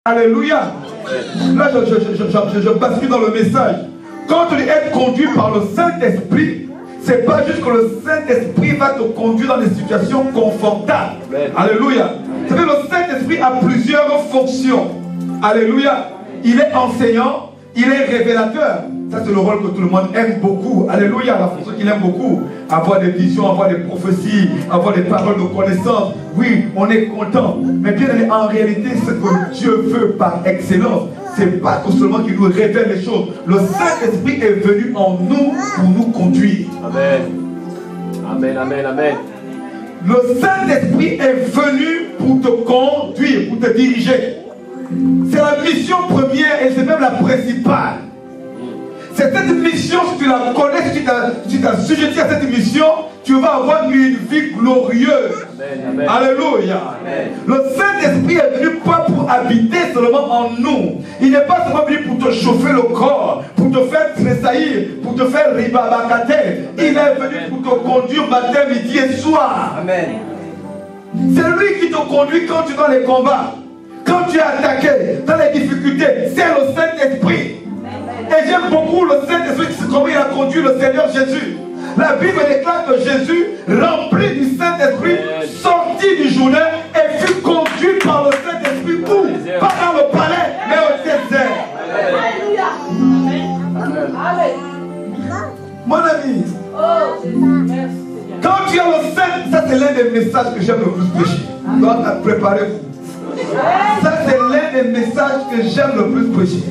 Alléluia. Là, je bascule dans le message. Quand tu es conduit par le Saint-Esprit, c'est pas juste que le Saint-Esprit va te conduire dans des situations confortables. Amen. Alléluia. Vous savez, le Saint-Esprit a plusieurs fonctions. Alléluia. Il est enseignant, il est révélateur. Ça, c'est le rôle que tout le monde aime beaucoup. Alléluia. La fonction qu'il aime beaucoup. Avoir des visions, avoir des prophéties, avoir des paroles de connaissance. Oui, on est content. Mais bien, en réalité, ce que Dieu veut par excellence, c'est pas que seulement qu'il nous révèle les choses. Le Saint-Esprit est venu en nous pour nous conduire. Amen. Amen, amen, amen. Le Saint-Esprit est venu pour te conduire, pour te diriger. C'est la mission première et c'est même la principale. C'est cette mission, si tu la connais, si tu t'as sujeté à cette mission, tu vas avoir une vie glorieuse. Amen, amen. Alléluia. Amen. Le Saint-Esprit est venu pas pour habiter seulement en nous. Il n'est pas seulement venu pour te chauffer le corps, pour te faire tressaillir, pour te faire ribabacate. Il est venu pour te conduire matin, midi et soir. Amen. C'est lui qui te conduit quand tu es dans les combats, quand tu es attaqué, dans les difficultés. C'est le Saint-Esprit. Et j'aime beaucoup le Saint-Esprit, comment il a conduit le Seigneur Jésus. La Bible déclare que Jésus, rempli du Saint-Esprit, sorti du Jourdain et fut conduit par le Saint-Esprit où? Pas dans le palais, mais au désert. Alléluia. Mon ami, quand tu as le Saint, ça c'est l'un des messages que j'aime le plus prêcher. Donc préparez-vous. Ça c'est l'un des messages que j'aime le plus prêcher.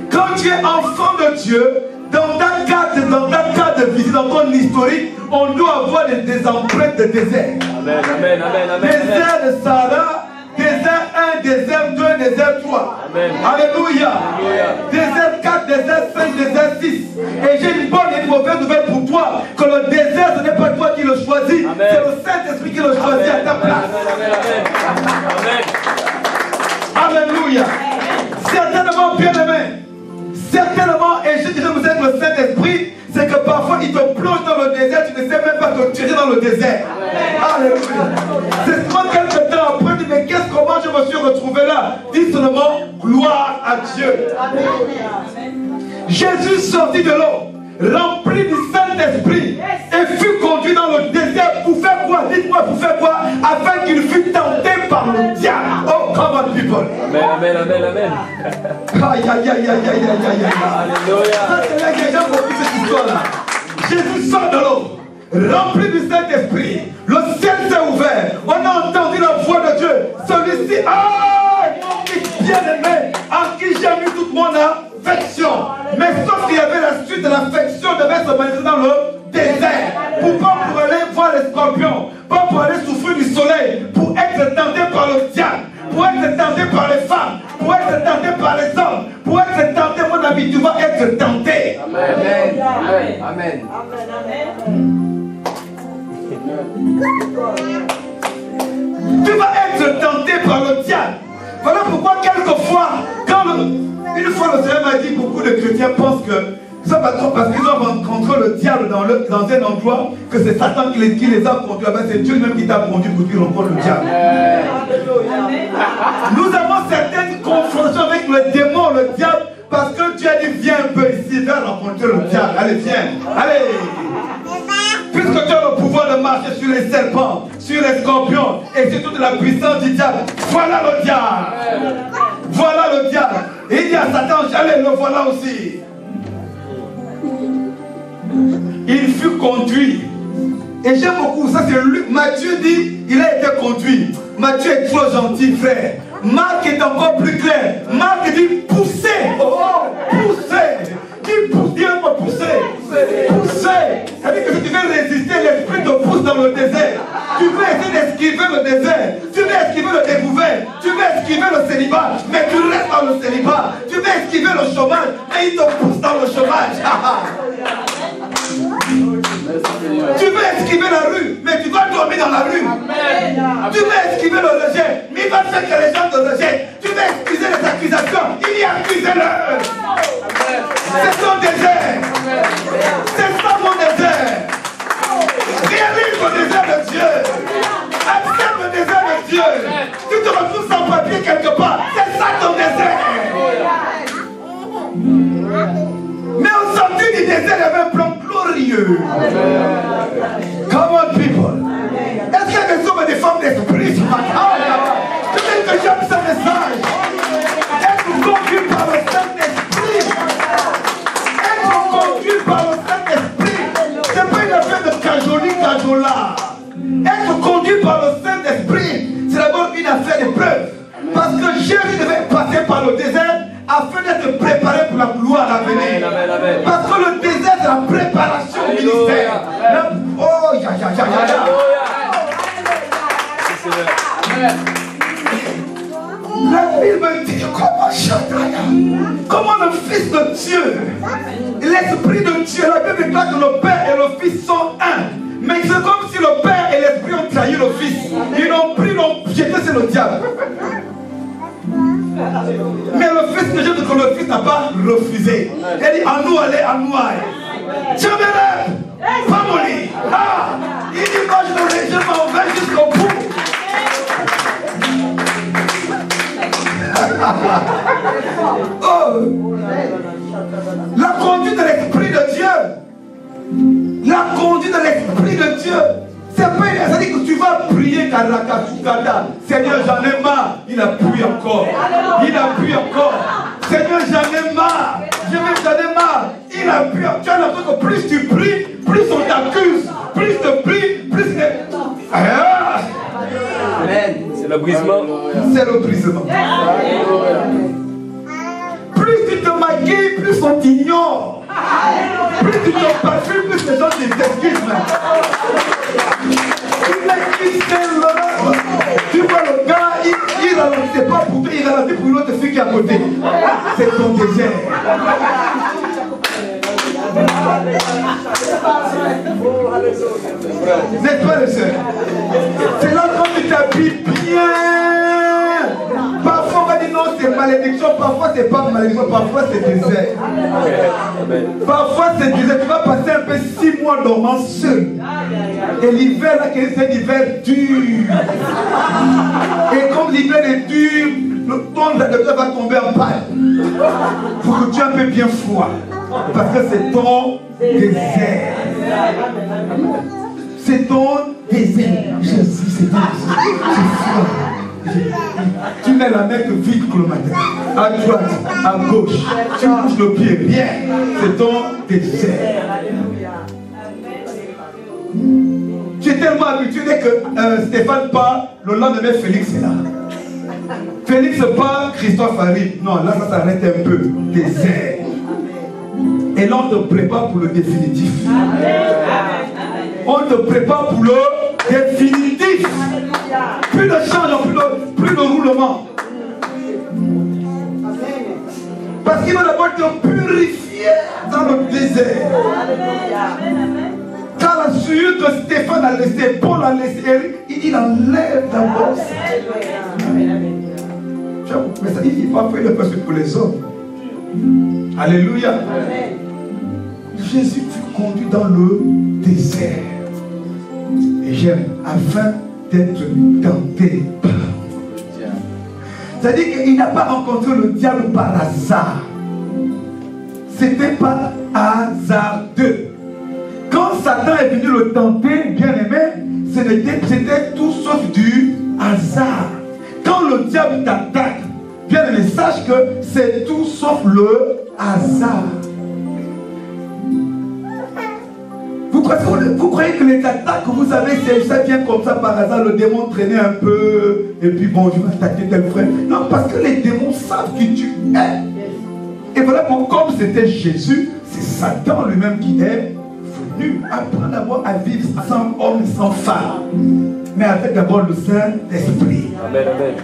Quand tu es enfant de Dieu, dans ta carte de visite, dans ton historique, on doit avoir des empreintes de désert. Amen, amen, amen, amen. Désert de Sahara, désert 1, désert 2, désert 3. Amen. Alléluia. Désert 4, désert 5, désert 6. Et j'ai une bonne et une mauvaise nouvelle pour toi, que le désert, ce n'est pas toi qui le choisis, c'est le Saint-Esprit qui le choisit à ta place. Amen, amen, amen. Alléluia. Certainement, bien aimé. Certainement, et je dirais vous êtes le Saint-Esprit, c'est que parfois il te plonge dans le désert, tu ne sais même pas te tirer dans le désert. Alléluia. C'est seulement quelques temps après, tu dis mais comment je me suis retrouvé là? Dis seulement gloire à Dieu. Jésus sortit de l'eau, rempli du Saint-Esprit, et fut conduit dans le désert pour faire quoi? Dites-moi, pour faire quoi? Afin qu'il fût tenté par le diable. Oh, come on people. Amen, amen, amen, amen. Aïe, aïe, aïe, aïe, aïe, aïe, aïe, aïe. Alléluia. Ça, c'est là que les gens compris cette histoire-là. Jésus sort de l'eau, rempli du Saint-Esprit. Le ciel s'est ouvert. On a entendu la voix de Dieu. Celui-ci, ah, mon fils bien-aimé, en qui j'ai mis toute mon affection. Mais sauf qu'il y avait la suite de l'affection devait se manifester dans le désert. Pas pour aller voir les scorpions, pas pour aller souffrir du soleil, pour être tenté par le diable, pour être tenté par les femmes, pour être tenté par les hommes, pour être tenté, mon ami, tu vas être tenté. Amen. Amen. Amen. Tu vas être tenté par le diable. Voilà pourquoi quelquefois, une fois le Seigneur m'a dit, beaucoup de chrétiens pensent que ça va trop parce qu'ils ont rencontré le diable dans un endroit que c'est Satan qui les a conduits. C'est Dieu même qui t'a conduit pour que tu rencontres le diable. Nous avons certaines confrontations avec le démon, le diable, parce que Dieu a dit viens un peu ici, viens rencontrer le diable. Allez, viens. Allez. Puisque tu as le pouvoir de marcher sur les serpents, sur les scorpions et sur toute la puissance du diable, voilà le diable. Voilà le diable. Et il dit à Satan, allez, le voilà aussi. Il fut conduit. Et j'aime beaucoup, ça c'est Luc. Matthieu dit, il a été conduit. Matthieu est trop gentil, frère. Marc est encore plus clair. Marc dit pousser. Oh, pousser. Qui pousse? Dis un mot, pousser. Pousser. C'est-à-dire que si tu veux résister, l'esprit te pousse dans le désert. Tu veux essayer d'esquiver le désert. Tu veux esquiver le découvert. Tu veux esquiver le célibat. Mais tu restes dans le célibat. Tu veux esquiver le chômage. Mais il te pousse dans le chômage. Tu veux esquiver la rue, mais tu vas dormir dans la rue. Amen. Tu veux esquiver le rejet, mais il va faire que les gens te rejettent. Tu veux excuser les accusations, il y a accusé-le. C'est ton désert. C'est ça mon désert. Réalise le désert de Dieu. Accepte le désert de Dieu. Tu te retrouves sans papier quelque part. C'est ça ton désert. Jésus. Come on, people. Est-ce qu'il y a des hommes et des femmes d'esprit ce matin? Peut-être que j'aime ce message. Être conduit par le Saint-Esprit. Être conduit par le Saint-Esprit. Ce n'est pas une affaire de cajola. Être conduit par le Saint-Esprit, c'est d'abord une affaire d'épreuve. Parce que Jésus devait passer par le désert afin d'être préparé pour la gloire à venir. Parce que le désert, c'est la préparation du ministère. Oh, ya. La Bible me dit comment le Fils de Dieu, l'Esprit de Dieu, la Bible déclare que le Père et le Fils sont un. Mais c'est comme si le Père et l'Esprit ont trahi le Fils. Ils l'ont pris, l'ont jeté sur le diable. Mais le Fils que le Fils n'a pas refusé. Il dit à nous aller, à nous aller. Je me lève, pas mourir. Ah, il dit moi je m'en vais jusqu'au bout. Oh, la conduite de l'Esprit de Dieu. La conduite de l'Esprit de Dieu. C'est pas ça dit que tu vas prier Karakachukada. Seigneur, j'en ai marre. Il appuie encore. Il appuie encore. Seigneur, j'en ai marre. J'en ai marre. Il appuie. Tu as l'impression que plus tu pries, plus on t'accuse. Plus tu pries, plus Amen. C'est le brisement. C'est le brisement. Plus tu te maquilles, plus on t'ignore. Plus tu te parfumes, plus les gens t'excusent. Tu vois le gars, il ralentissait pas pour toi, il ralentit pour une autre fille qui est à côté. C'est ton désert. N'est-ce pas le seul? C'est là quand tu t'habilles bien. Parfois on va dire non, c'est malédiction, parfois c'est pas malédiction, parfois c'est désert. Parfois c'est désert, tu vas passer un peu 6 mois dormant seul. Et l'hiver là, c'est un hiver dur. Et comme l'hiver est dur, ton radiateur va tomber en panne. Pour que tu aies un peu bien froid. Parce que c'est ton désert. C'est ton désert. Jésus, c'est ton désert. Tu mets la main que vite le matin. À droite, à gauche. Tu bouges le pied. Bien. C'est ton désert. Tu es tellement habitué que Stéphane part, le lendemain Félix est là. Félix part, Christophe arrive. Non, là ça s'arrête un peu. Désert. Et là on te prépare pour le définitif. On te prépare pour le définitif. Plus de change, plus de roulement. Parce qu'il va d'abord te purifier dans le désert. Car la sueur que Stéphane a laissé, Paul a laissé, il enlève d'abord. Mais ça dit qu'il va faire le passé pour les hommes. Alléluia. Jésus fut conduit dans le désert. Et j'aime, afin d'être tenté par. C'est-à-dire qu'il n'a pas rencontré le diable par hasard. C'était pas hasardeux. Quand Satan est venu le tenter, bien aimé, c'était tout sauf du hasard. Quand le diable t'attaque, bien aimé, sache que c'est tout sauf le hasard. Vous croyez que les attaques que vous avez, ça vient comme ça par hasard, le démon traînait un peu, et puis bon, je vais attaquer tel frère. Non, parce que les démons savent qui tu es. Et voilà, comme c'était Jésus, c'est Satan lui-même qui est venu apprendre d'abord à vivre sans homme et sans femme, mais avec d'abord le Saint-Esprit. Amen, amen.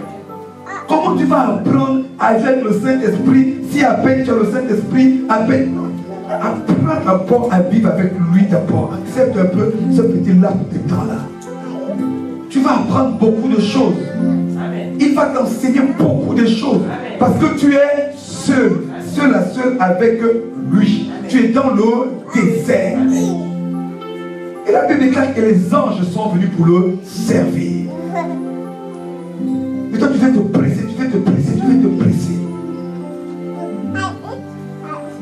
Comment tu vas apprendre avec le Saint-Esprit si à peine tu as le Saint-Esprit, à peine apprends d'abord à vivre avec lui d'abord. Accepte un peu ce petit laps de temps là. Tu vas apprendre beaucoup de choses. Il va t'enseigner beaucoup de choses. Parce que tu es seul avec lui. Tu es dans le désert. Et la Bible déclare que les anges sont venus pour le servir. Et toi tu vas te presser, tu vas te presser, tu vas te presser.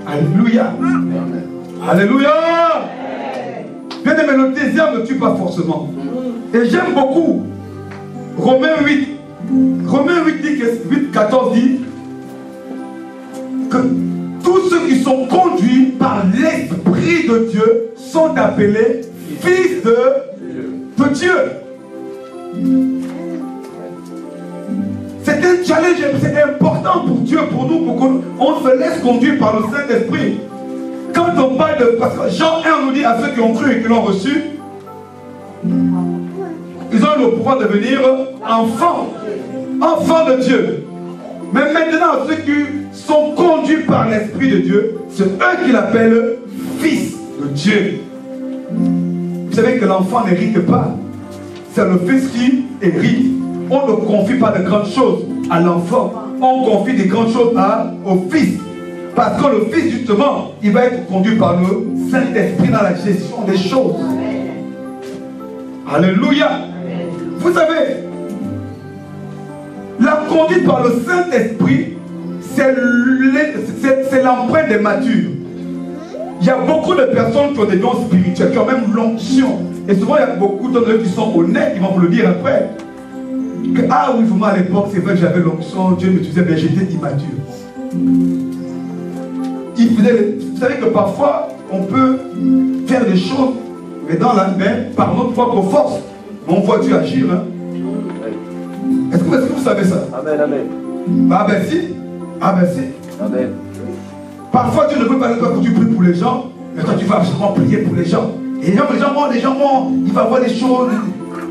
Alléluia. Alléluia. Bien aimé, le désir ne tue pas forcément. Et j'aime beaucoup Romains 8. Romains 8 dit que 8,14 dit que tous ceux qui sont conduits par l'Esprit de Dieu sont appelés fils de Dieu. C'est un challenge, c'est important pour Dieu, pour nous, pour qu'on se laisse conduire par le Saint-Esprit. Quand on parle de... Parce que Jean 1 nous dit à ceux qui ont cru et qui l'ont reçu, ils ont le pouvoir de devenir enfants de Dieu. Mais maintenant, ceux qui sont conduits par l'Esprit de Dieu, c'est eux qui l'appellent fils de Dieu. Vous savez que l'enfant n'hérite pas. C'est le fils qui hérite. On ne confie pas de grandes choses à l'enfant. On confie des grandes choses au fils. Parce que le fils, justement, il va être conduit par le Saint-Esprit dans la gestion des choses. Alléluia. Vous savez, la conduite par le Saint-Esprit, c'est l'empreinte des matures. Il y a beaucoup de personnes qui ont des dons spirituels, qui ont même l'onction. Et souvent, il y a beaucoup d'eux qui sont honnêtes, qui vont vous le dire après. Que, ah oui, vraiment à l'époque, c'est vrai que j'avais l'onction, Dieu m'utilisait, mais j'étais immature. Vous savez que parfois, on peut faire des choses, mais dans la main, par notre propre force. Mais on voit Dieu agir. Hein? Est-ce que vous savez ça? Amen, amen. Ah ben si. Ah ben si. Amen. Parfois, Dieu ne veut pas que tu pries pour les gens, mais toi, tu vas absolument prier pour les gens. Et les gens vont, il va voir des choses,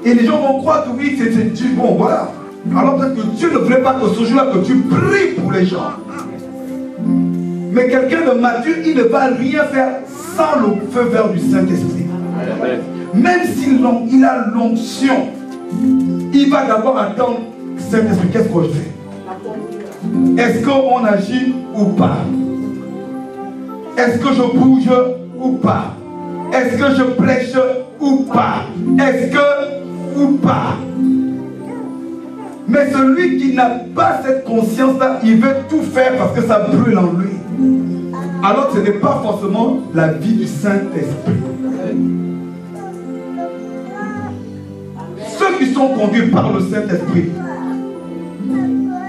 et les gens vont croire que oui, c'est Dieu. Bon, voilà. Alors peut-être que Dieu ne voulait pas que ce jour-là, que tu pries pour les gens. Mais quelqu'un de mature, il ne va rien faire sans le feu vert du Saint-Esprit. Même s'il a l'onction, il va d'abord attendre Saint-Esprit, qu'est-ce que je fais? Est-ce qu'on agit ou pas? Est-ce que je bouge ou pas? Est-ce que je prêche ou pas? Est-ce que ou pas? Mais celui qui n'a pas cette conscience-là, il veut tout faire parce que ça brûle en lui. Alors que ce n'est pas forcément la vie du Saint-Esprit. Ceux qui sont conduits par le Saint-Esprit,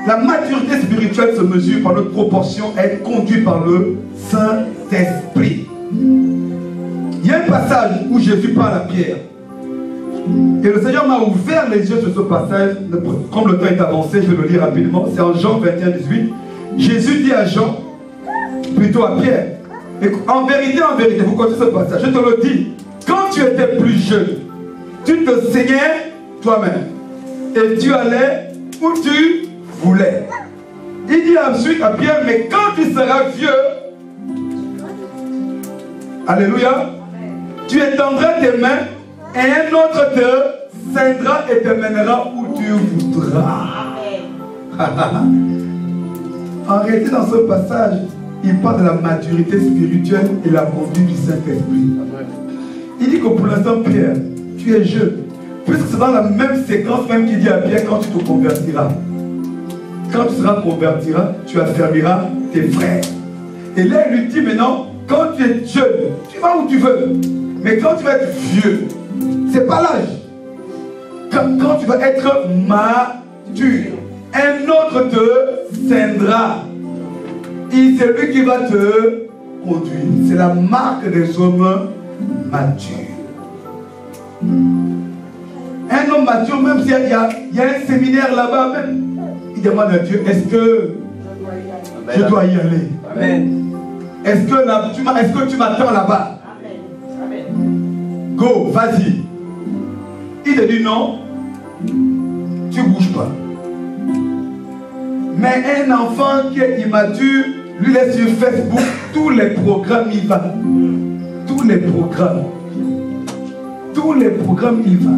la maturité spirituelle se mesure par notre proportion à être conduit par le Saint-Esprit. Il y a un passage où Jésus parle à Pierre. Et le Seigneur m'a ouvert les yeux sur ce passage. Comme le temps est avancé, je vais le lire rapidement. C'est en Jean 21, 18. Jésus dit à Jean, plutôt à Pierre, en vérité, vous connaissez ce passage, je te le dis, quand tu étais plus jeune, tu te saignais toi-même. Et tu allais où tu voulais. Il dit ensuite à Pierre, mais quand tu seras vieux, alléluia, tu étendras tes mains et un autre te ceindra et te mènera où tu voudras. En réalité, dans ce passage, il parle de la maturité spirituelle et la conduite du Saint-Esprit. Il dit que pour l'instant, Pierre, tu es jeune. Puisque c'est dans la même séquence même qu'il dit à Pierre, quand tu te convertiras. Quand tu seras convertiras, tu affermiras tes frères. Et là, il lui dit maintenant, quand tu es jeune, tu vas où tu veux. Mais quand tu vas être vieux, c'est pas l'âge. Quand tu vas être mature, un autre te ceindra. Et c'est lui qui va te conduire. C'est la marque des hommes matures. Un homme mature, même s'il y a un séminaire là-bas, même, il demande à Dieu, est-ce que je dois y aller? Amen. Est-ce que tu m'attends là-bas? Go, vas-y. Il te dit non, tu ne bouges pas. Mais un enfant qui est immature, lui laisse sur Facebook tous les programmes, il va. Tous les programmes. Tous les programmes, il va.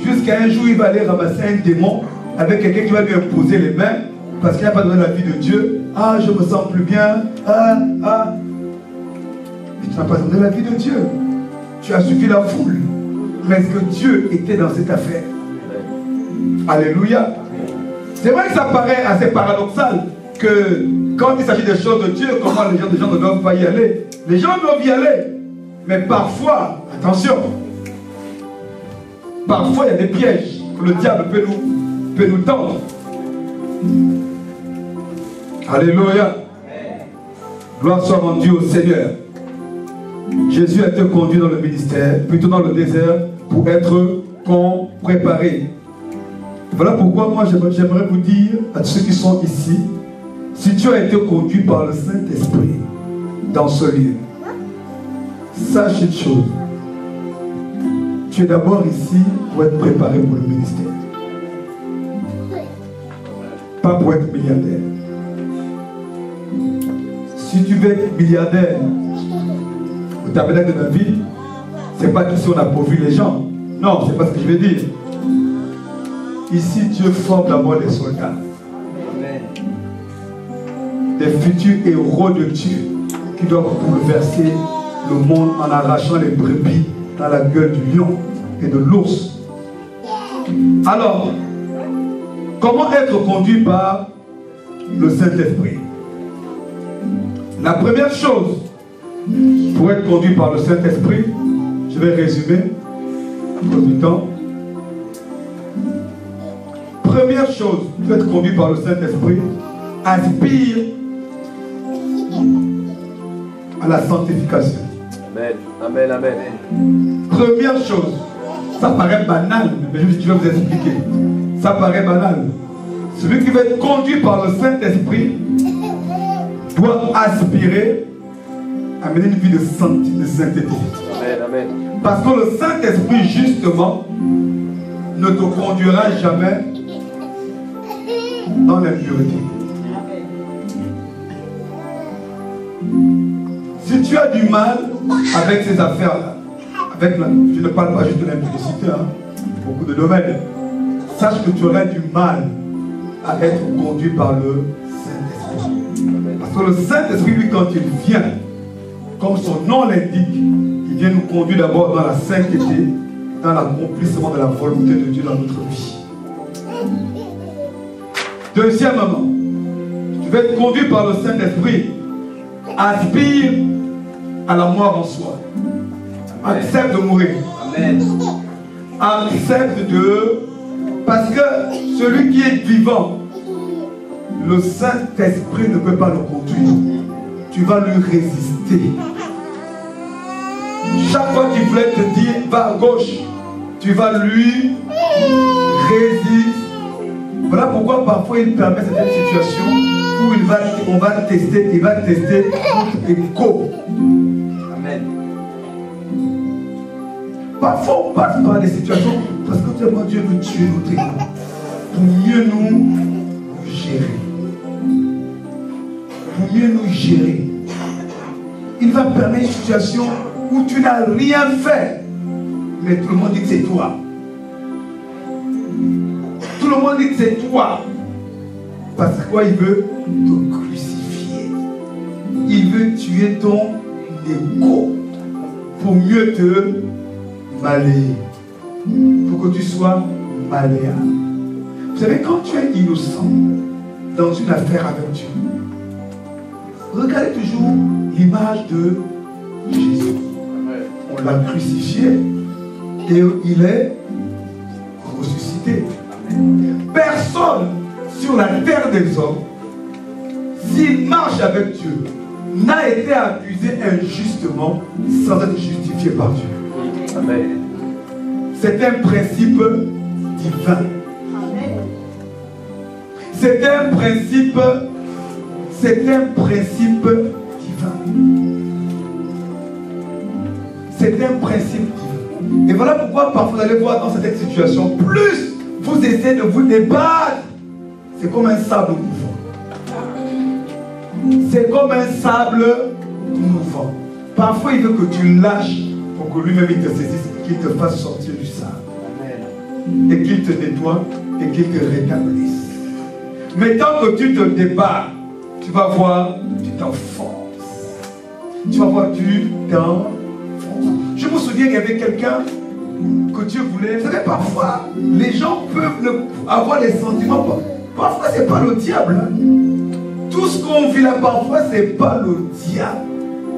Jusqu'à un jour, il va aller ramasser un démon avec quelqu'un qui va lui imposer les mains parce qu'il n'a pas donné la vie de Dieu. Ah, je me sens plus bien. Ah. Et tu n'as pas donné la vie de Dieu. Tu as suffi la foule. Mais est-ce que Dieu était dans cette affaire? Alléluia. C'est vrai que ça paraît assez paradoxal que quand il s'agit des choses de Dieu, comment les gens ne doivent pas y aller. Les gens doivent y aller. Mais parfois, attention, parfois il y a des pièges que le diable peut nous tendre. Alléluia. Gloire soit rendue au Seigneur. Jésus a été conduit dans le ministère, plutôt dans le désert, pour être préparé. Voilà pourquoi moi j'aimerais vous dire à tous ceux qui sont ici, si tu as été conduit par le Saint-Esprit dans ce lieu, sache une chose. Tu es d'abord ici pour être préparé pour le ministère. Pas pour être milliardaire. Si tu veux être milliardaire au tabernacle de David, c'est pas qu'ici on a pourvu les gens. Non, c'est pas ce que je veux dire. Ici, Dieu forme d'abord des soldats. Des futurs héros de Dieu qui doivent bouleverser le monde en arrachant les brebis dans la gueule du lion et de l'ours. Alors, comment être conduit par le Saint-Esprit? La première chose pour être conduit par le Saint-Esprit, je vais résumer à cause du temps. Première chose, pour être conduit par le Saint-Esprit, aspire à la sanctification. Amen, amen, amen. Première chose, ça paraît banal, mais je vais vous expliquer. Ça paraît banal. Celui qui va être conduit par le Saint-Esprit doit aspirer à mener une vie de sainteté. Amen, amen. Parce que le Saint-Esprit, justement, ne te conduira jamais dans l'impureté. Si tu as du mal avec ces affaires-là, je ne parle pas juste de l'impudicité, beaucoup de domaines, sache que tu auras du mal à être conduit par le Saint-Esprit. Parce que le Saint-Esprit, lui, quand il vient, comme son nom l'indique, il vient nous conduire d'abord dans la sainteté, dans l'accomplissement de la volonté de Dieu dans notre vie. Deuxièmement, tu vas être conduit par le Saint-Esprit. Aspire à la mort en soi. Amen. Accepte de mourir. Amen. Accepte de... Parce que celui qui est vivant, le Saint-Esprit ne peut pas le conduire. Tu vas lui résister. Chaque fois qu'il voulait te dire va à gauche, tu vas lui résister. Voilà pourquoi parfois il permet cette situation où on va tester, il va tester notre égo. Amen. Parfois on passe par des situations parce que Dieu veut tuer notre égo pour mieux nous gérer. Pour mieux nous gérer. Il va permettre une situation où tu n'as rien fait, mais tout le monde dit que c'est toi. Tout le monde dit que c'est toi. Parce que quoi, il veut te crucifier. Il veut tuer ton égo pour mieux te malayer. Pour que tu sois malléable. Vous savez, quand tu es innocent dans une affaire avec Dieu, regardez toujours l'image de Jésus. On l'a crucifié et il est ressuscité. Personne sur la terre des hommes, s'il marche avec Dieu, n'a été accusé injustement sans être justifié par Dieu. Amen. C'est un principe divin. C'est un principe divin. C'est un principe divin. Et voilà pourquoi parfois vous allez voir dans cette situation, plus vous essayez de vous débattre, c'est comme un sable mouvant. C'est comme un sable mouvant. Parfois il veut que tu lâches pour que lui-même il te saisisse et qu'il te fasse sortir du sable. Amen. Et qu'il te nettoie et qu'il te rétablisse. Mais tant que tu te débats, tu vas voir, tu t'enfonces. Tu vas voir, tu t'enfonces. Je me souviens qu'il y avait quelqu'un que Dieu voulait. Vous savez, parfois, les gens peuvent avoir des sentiments. Parfois, ce n'est pas le diable. Tout ce qu'on vit là, parfois, ce n'est pas le diable.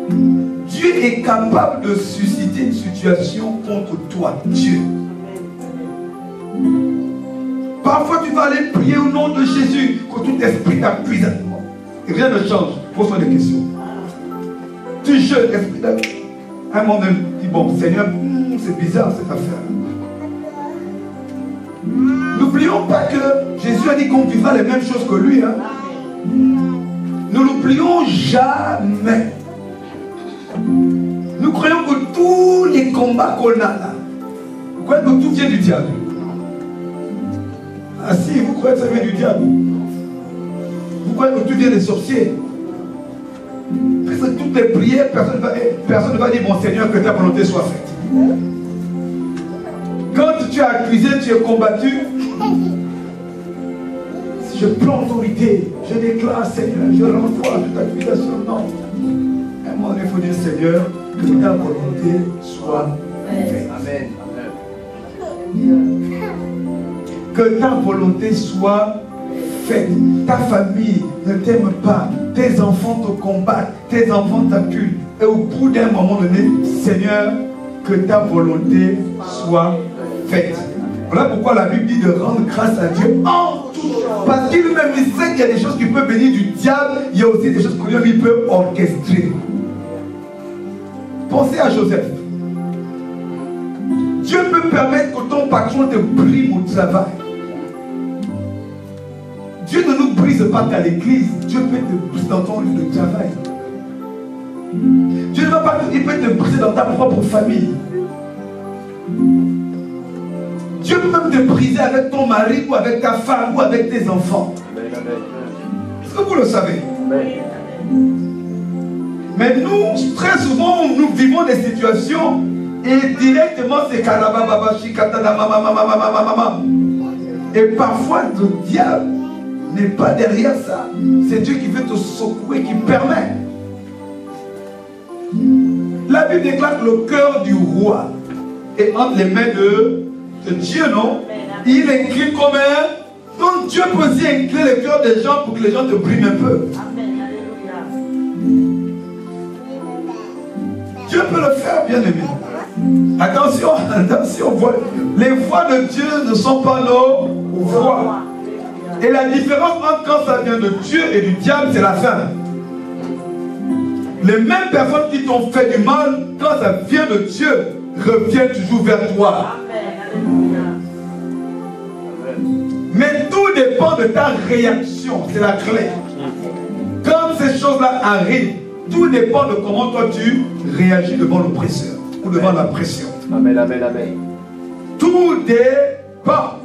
Dieu est capable de susciter une situation contre toi. Dieu. Parfois tu vas aller prier au nom de Jésus, que tout esprit t'accuse. Et rien ne change. Pose-moi des questions. Tu jeûnes, esprit d'accuse. Un moment donné, tu dis, bon, Seigneur, c'est bizarre cette affaire. N'oublions pas que Jésus a dit qu'on vivra les mêmes choses que lui. Hein. Ne l'oublions jamais. Nous croyons que tous les combats qu'on a là, vous croyez que tout vient du diable. Ah si, vous croyez que ça vient du diable. Vous croyez que tout vient des sorciers. Parce que toutes les prières, personne ne va dire, mon Seigneur, que ta volonté soit faite. Quand tu es accusé, tu es combattu. Si je prends autorité, je déclare, Seigneur, je renvoie toute accusation. Non. À un moment donné, il faut dire, Seigneur, que ta volonté soit faite. Amen. Que ta volonté soit faite. Ta famille ne t'aime pas. Tes enfants te combattent. Tes enfants t'acculent. Et au bout d'un moment donné, Seigneur, que ta volonté soit faite. Voilà pourquoi la Bible dit de rendre grâce à Dieu en tout. Parce qu'il lui-même il sait qu'il y a des choses qui peuvent venir du diable. Il y a aussi des choses que lui-même il peut orchestrer. Pensez à Joseph. Dieu peut permettre que ton patron te brime au travail. Dieu ne nous brise pas qu'à l'église. Dieu peut te briser dans ton lieu de travail. Dieu ne va pas, il peut te briser dans ta propre famille. Dieu peut même te briser avec ton mari ou avec ta femme ou avec tes enfants. Est-ce que vous le savez? Mais nous, très souvent, nous vivons des situations et directement c'est Karabababashi, Katana, mama. Et parfois, le diable n'est pas derrière ça. C'est Dieu qui veut te secouer, qui permet. La Bible déclare que le cœur du roi est entre les mains de Dieu, non? Il incline comme un. Donc Dieu peut aussi incliner le cœur des gens pour que les gens te briment un peu. Dieu peut le faire, bien aimé. Attention, attention. Les voix de Dieu ne sont pas nos voix. Et la différence entre quand ça vient de Dieu et du diable, c'est la fin. Les mêmes personnes qui t'ont fait du mal, quand ça vient de Dieu, reviennent toujours vers toi. Mais tout dépend de ta réaction, c'est la clé. Quand ces choses-là arrivent, tout dépend de comment toi tu réagis devant l'oppresseur ou devant la pression. Amen, amen, amen. Tout dépend.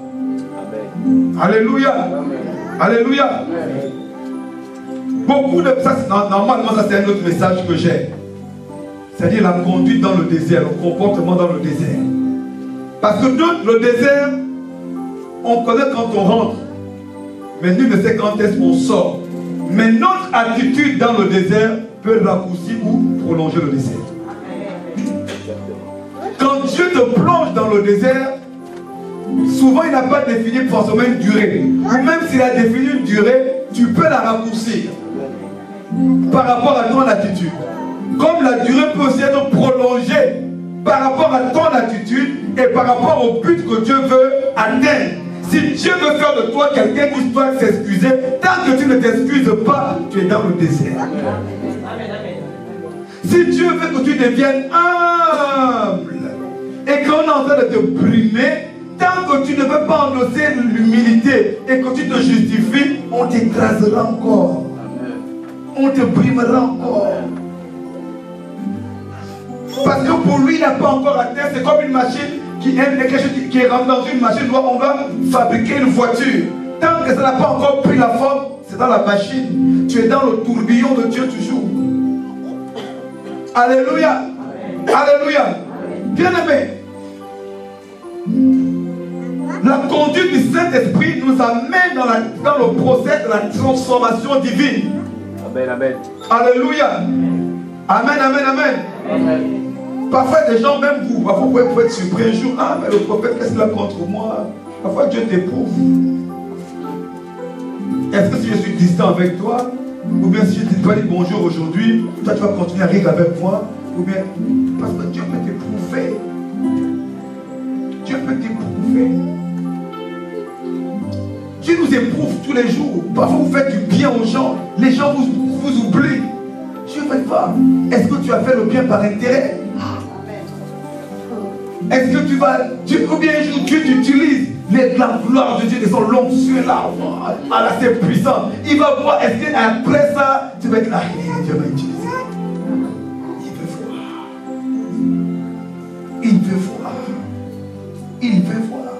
Amen. Alléluia. Amen. Alléluia. Amen. Beaucoup de ça, normalement, ça c'est un autre message que j'ai. C'est-à-dire la conduite dans le désert, le comportement dans le désert. Parce que nous, le désert, on connaît quand on rentre, mais nul ne sait quand est-ce qu'on sort. Mais notre attitude dans le désert peut raccourcir ou prolonger le désert. Quand Dieu te plonge dans le désert, souvent il n'a pas défini forcément une durée. Ou même s'il a défini une durée, tu peux la raccourcir par rapport à ton attitude. Comme la durée peut aussi être prolongée par rapport à ton attitude et par rapport au but que Dieu veut atteindre. Si Dieu veut faire de toi quelqu'un qui doit s'excuser, tant que tu ne t'excuses pas, tu es dans le désert. Si Dieu veut que tu deviennes humble et qu'on est en train de te brimer, tant que tu ne veux pas endosser l'humilité et que tu te justifies, on t'écrasera encore. On te brimera encore. Parce que pour lui, il n'a pas encore atteint. C'est comme une machine qui est rentrée dans une machine. On va fabriquer une voiture. Tant que ça n'a pas encore pris la forme, c'est dans la machine. Tu es dans le tourbillon de Dieu toujours. Alléluia. Alléluia. Bien-aimé, la conduite du Saint-Esprit nous amène dans le procès de la transformation divine. Amen, amen. Alléluia. Amen, amen, amen. Amen. Parfois, des gens, même vous, parfois vous pouvez être surpris un jour. Ah, mais le prophète, qu'est-ce qu'il a contre moi? Parfois, Dieu t'éprouve. Est-ce que si je suis distant avec toi, ou bien si je dis peux pas dire bonjour aujourd'hui, toi tu vas continuer à rire avec moi, ou bien parce que Dieu peut t'éprouver. Dieu peut t'éprouver. Dieu nous éprouve tous les jours. Parfois vous faites du bien aux gens, les gens vous oublient. Dieu ne fait pas. Est-ce que tu as fait le bien par intérêt? Est-ce que tu vas, ou bien un jour Dieu t'utilise, la gloire de Dieu de son l'onction là, assez puissant. Il va voir, est-ce qu'après ça, tu vas être là, Dieu m'a utilisé. Il veut voir. Il veut voir.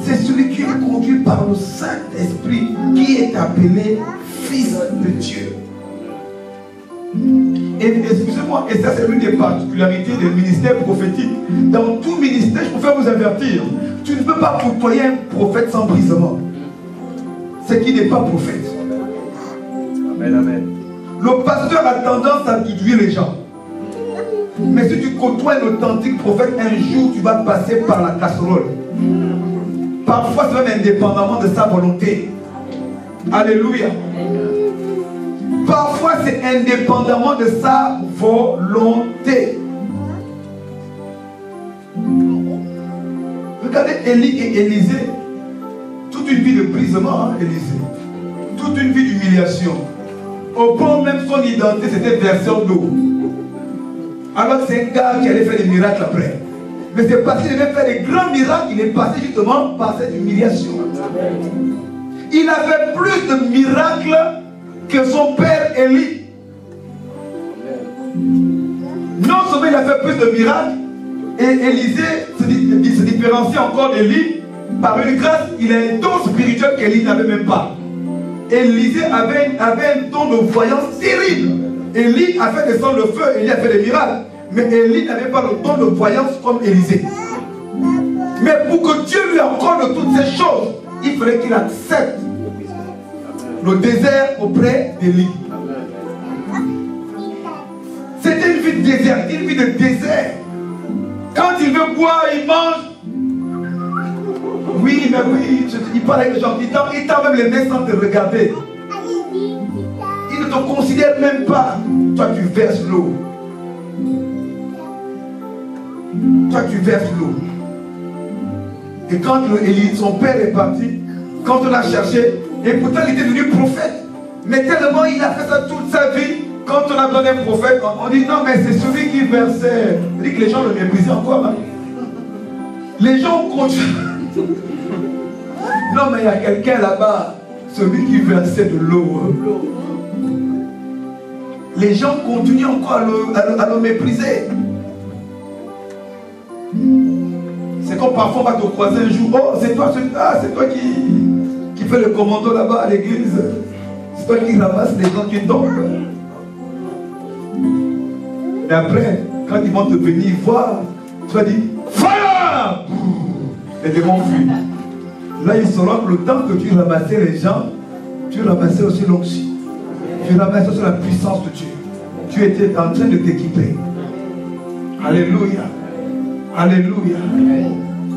C'est celui qui est conduit par le Saint-Esprit qui est appelé Fils de Dieu. Et excusez-moi, et ça c'est l'une des particularités des ministères prophétiques. Dans tout ministère, je préfère vous avertir, tu ne peux pas côtoyer un prophète sans brisement. C'est qui n'est pas prophète. Amen, amen. Le pasteur a tendance à réduire les gens. Mais si tu côtoies un authentique prophète, un jour tu vas passer par la casserole. Parfois c'est même indépendamment de sa volonté. Alléluia. Parfois c'est indépendamment de sa volonté. Regardez Élie et Élisée. Toute une vie de brisement, Élisée. Toute une vie d'humiliation. Au point même son identité c'était verseur d'eau. Alors que c'est un gars qui allait faire des miracles après. Mais c'est parce qu'il devait faire des grands miracles qu'il est passé justement par cette humiliation. Il a fait plus de miracles que son père Élie. Non seulement il a fait plus de miracles, et Élisée se différencie encore d'Élie par une grâce, il a un don spirituel qu'Élie n'avait même pas. Élisée avait un don de voyance terrible. Élie a fait descendre le feu, Élie a fait des miracles. Mais Élie n'avait pas le don de voyance comme Élisée. Mais pour que Dieu lui accorde toutes ces choses, il fallait qu'il accepte le désert auprès d'Élie. C'était une vie de désert, une vie de désert. Quand il veut boire, il mange. Oui, mais oui, il parle avec les gens. Il tend même les mains sans te regarder. Il ne te considère même pas. Toi, tu verses l'eau. Toi, tu verses l'eau. Et quand son père est parti, quand on l'a cherché, et pourtant il était devenu prophète, mais tellement il a fait ça toute sa vie, quand on a donné un prophète, on dit non, mais c'est celui qui versait. On dit que les gens le méprisaient encore. Hein? Les gens continuent. Non, mais il y a quelqu'un là-bas, celui qui versait de l'eau. Les gens continuent encore à le mépriser. C'est comme parfois on va te croiser un jour. Oh, c'est toi qui fais le commando là-bas à l'église. C'est toi qui ramasse les gens qui tombent. Et après, quand ils vont te venir voir, tu vas dire fire! Les démons fuient. Là, ils sauront que le temps que tu ramassais les gens, tu ramassais aussi l'onction. Tu ramassais aussi la puissance de Dieu. Tu étais en train de t'équiper. Alléluia. Alléluia.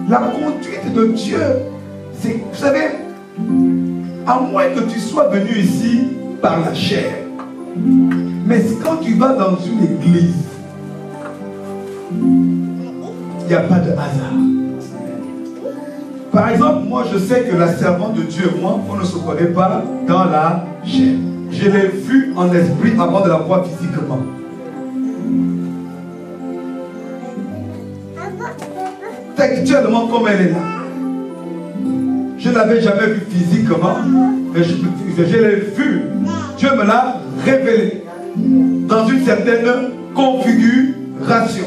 La conduite de Dieu, c'est, vous savez, à moins que tu sois venu ici par la chair, mais quand tu vas dans une église, il n'y a pas de hasard. Par exemple, moi je sais que la servante de Dieu et moi, on ne se connaît pas dans la chair. Je l'ai vue en esprit avant de la voir physiquement. Textuellement comme elle est là. Je ne l'avais jamais vue physiquement, mais je l'ai vue. Dieu me l'a révélé dans une certaine configuration.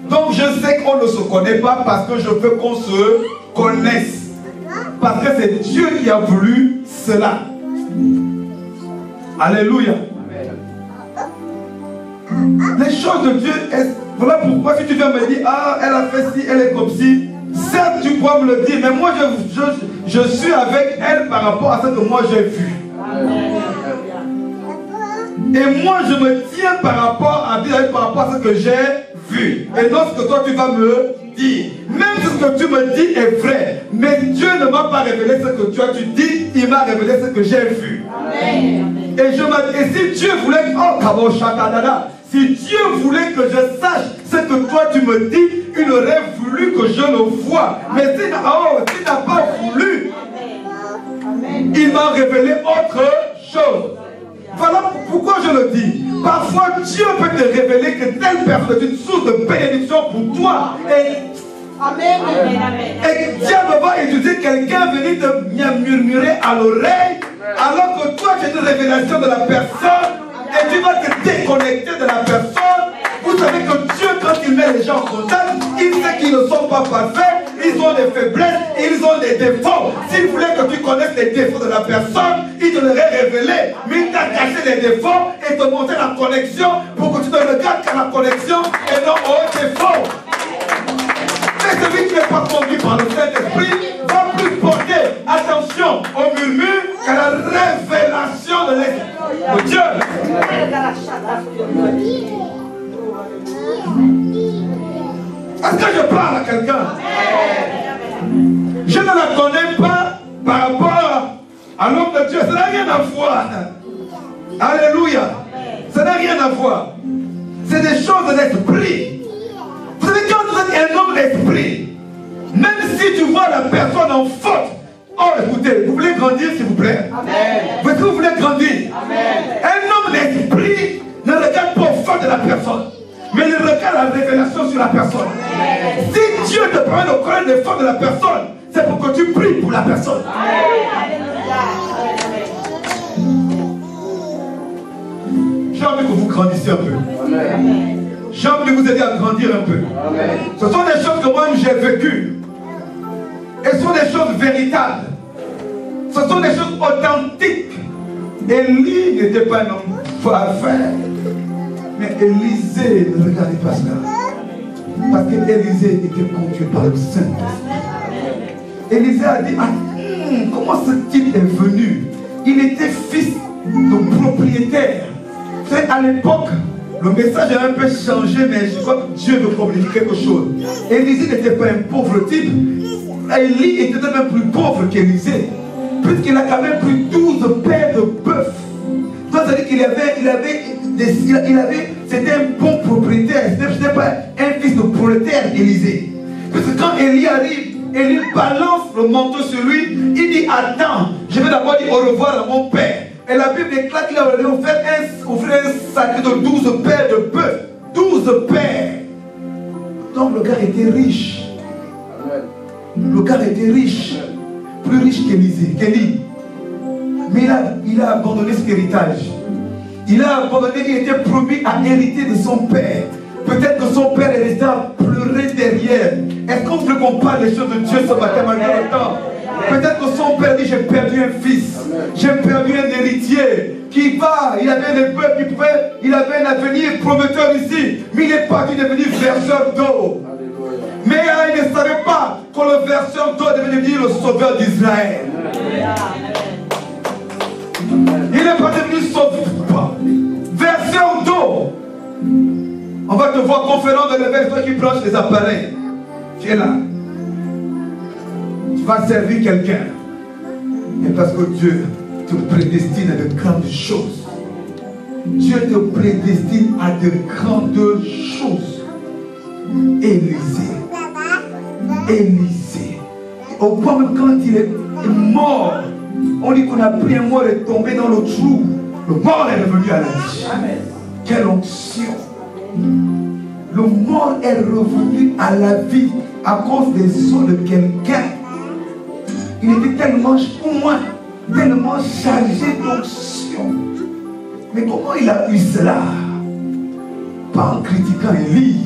Donc je sais qu'on ne se connaît pas parce que je veux qu'on se connaisse. Parce que c'est Dieu qui a voulu cela. Alléluia. Les choses de Dieu, voilà pourquoi si tu viens me dire, ah, elle a fait ci, elle est comme ci, certes tu pourras me le dire, mais moi je suis avec elle par rapport à ce que moi j'ai vu. Et moi je me tiens par rapport à ce que j'ai vu. Et non ce que toi tu vas me dire. Même si ce que tu me dis est vrai, mais Dieu ne m'a pas révélé ce que tu dis, il m'a révélé ce que j'ai vu. Amen. Et si Dieu voulait, si Dieu voulait que je sache ce que toi tu me dis, il aurait voulu que je le voie. Mais s'il n'a pas voulu, il m'a révélé autre chose. Voilà pourquoi je le dis. Parfois Dieu peut te révéler que telle personne est une source de bénédiction pour toi. Amen. Et Dieu va utiliser quelqu'un venir te murmurer à l'oreille, alors que toi tu as une révélation de la personne et tu vas te déconnecter de la personne. Vous savez que Dieu, quand il met les gens en contact, il sait qu'ils ne sont pas parfaits, ils ont des faiblesses, ils ont des défauts. S'il voulait que tu connaisses les défauts de la personne, il te l'aurait révélé. Mais il t'a caché les défauts et te montré la connexion pour que tu ne regardes qu'à la connexion et non aux défauts. Mais celui qui n'est pas conduit par le Saint-Esprit va plus porter attention au murmure qu'à la révélation de l'Esprit de Dieu. Est-ce que je parle à quelqu'un? Je ne la connais pas par rapport à l'homme de Dieu. Ça n'a rien à voir. Alléluia. Ça n'a rien à voir. C'est des choses de l'esprit. Vous savez, quand vous êtes un homme d'esprit, même si tu vois la personne en faute, oh écoutez, vous voulez grandir s'il vous plaît? Amen. Est-ce que vous voulez grandir? Amen. Un homme d'esprit ne regarde pas aux fautes de la personne, mais il regarde la révélation sur la personne. Amen. Si Dieu te permet de connaître les fautes de la personne, c'est pour que tu pries pour la personne. J'ai envie que vous grandissiez un peu. Amen. J'ai envie de vous aider à grandir un peu. Amen. Ce sont des choses que moi-même j'ai vécues. Et ce sont des choses véritables. Ce sont des choses authentiques. Élie n'était pas un homme parfait. Mais Élisée, ne regardez pas cela. Parce qu'Élisée était conduit par le Saint-Esprit. Élisée a dit, comment ce type est venu? Il était fils de propriétaire. Vous savez, à l'époque, le message a un peu changé, mais je crois que Dieu veut communiquer quelque chose. Élisée n'était pas un pauvre type. Élie était même plus pauvre qu'Élisée, puisqu'il a quand même pris 12 paires de bœufs. Donc, ça veut dire qu'il avait, c'était un bon propriétaire. Ce n'était pas un fils de prolétaire, Élisée. Parce que quand Élie arrive, Élie balance le manteau sur lui, il dit, attends, je vais d'abord dire au revoir à mon père. Et la Bible déclare qu'il a offert un sacré de 12 paires de bœufs. 12 paires. Donc le gars était riche. Le gars était riche. Plus riche qu'Élie. Mais il a abandonné cet héritage. Il a abandonné, il était promis à hériter de son père. Peut-être que son père est resté à pleurer derrière. Est-ce qu'on veut qu'on parle des choses de Dieu ce matin malgré le temps? Peut-être que son père dit, j'ai perdu un fils, j'ai perdu un héritier qui va, il avait des peuples qui pouvaient, il avait un avenir prometteur ici, mais il est parti devenir verseur d'eau. Mais il ne savait pas que le verseur d'eau devait devenir le sauveur d'Israël. Il n'est pas devenu sauveur, verseur d'eau. On va te voir conférent de l'évêque, toi qui branches les appareils. Tu es là. Tu vas servir quelqu'un. Et parce que Dieu te prédestine à de grandes choses. Dieu te prédestine à de grandes choses. Élisée. Au point même quand il est mort, on dit qu'on a pris un mort et tombé dans le trou. Le mort est revenu à la vie. Amen. Quelle onction. Le mort est revenu à la vie à cause des os de quelqu'un. Il était tellement, pour moi, tellement chargé d'onction. Mais comment il a eu cela? Pas en critiquant Élie,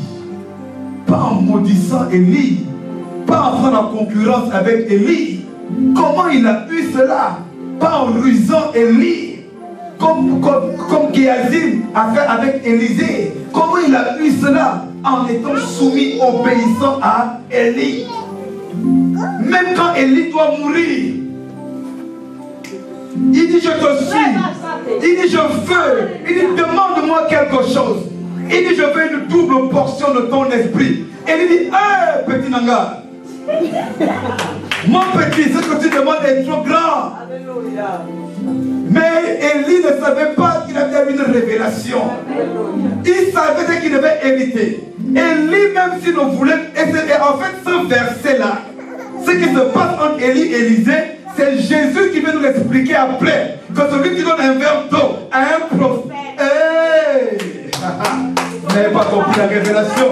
pas en maudissant Élie, pas en faisant la concurrence avec Élie. Comment il a eu cela? Pas en rusant Élie, comme Géasi a fait avec Élisée. Comment il a eu cela? En étant soumis, obéissant à Élie. Même quand Élie doit mourir, il dit je te suis, il dit je veux, il dit demande-moi quelque chose, il dit je veux une double portion de ton esprit. Et il dit petit Nanga, Mon petit, ce que tu demandes est trop grand. Alléluia. Mais Élie ne savait pas qu'il avait une révélation. Il savait qu'il devait hériter. Élie, même s'il ne voulait... Et en fait, ce verset-là, ce qui se passe entre Élie et Élisée, c'est Jésus qui veut nous l'expliquer après. Que celui qui donne un verre d'eau à un prophète... Hey! Vous n'avez pas compris la révélation.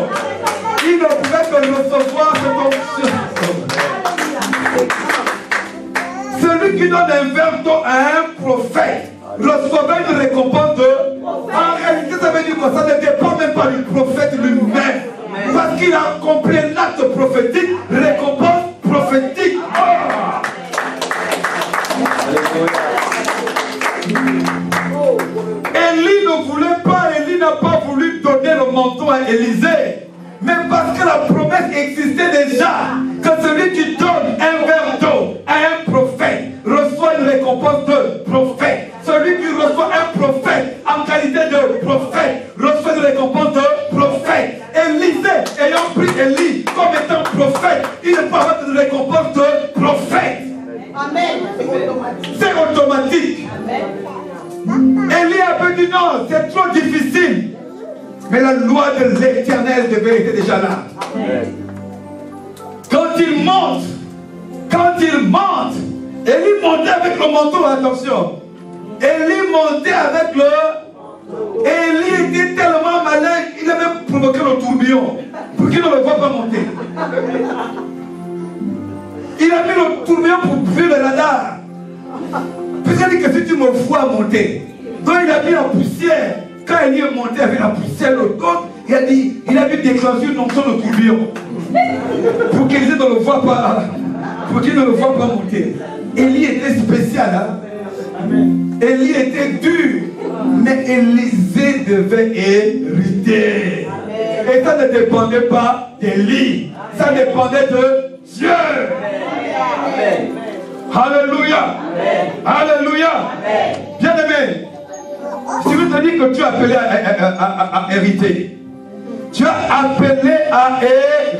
Il ne pouvait que recevoir cette onction. Celui qui donne un verre d'eau à un prophète recevait une récompense de... En réalité, ça veut dire que ça ne dépend même pas du prophète lui-même. Parce qu'il a accompli l'acte prophétique, récompense prophétique. Élie ne voulait pas, Élie n'a pas voulu donner le manteau à Élisée. Mais parce que la promesse existait déjà, que celui qui donne un verre d'eau à un prophète reçoit une récompense de prophète. Celui qui reçoit un prophète en qualité de prophète reçoit une récompense de prophète. Élisée, ayant pris Élie comme étant prophète, il ne peut pas avoir une récompense de prophète. Amen. C'est automatique. Élie a dit non, c'est trop difficile. Mais la loi de l'Éternel devait être déjà là. Quand il monte, Élie montait avec le manteau, attention. Élie montait avec le... Élie était tellement malin, il a même provoqué le tourbillon pour qu'il ne le voit pas monter. Il a mis le tourbillon pour vivre le radar. Puisqu'il dit que si tu me vois monter, donc il a mis la poussière. Quand Élie est monté avec la poussière, le dos, il a vu déclencher une onction de tourbillon. Pour qu'Élisée ne le voit pas. Pour qu'il ne le voit pas monter. Élie était spécial. Hein? Élie était dur. Mais Élisée devait hériter. Et ça ne dépendait pas d'Élie. Ça dépendait de Dieu. Amen. Alléluia. Alléluia. Bien aimé. Si vous te dis que tu es appelé à hériter, tu es appelé à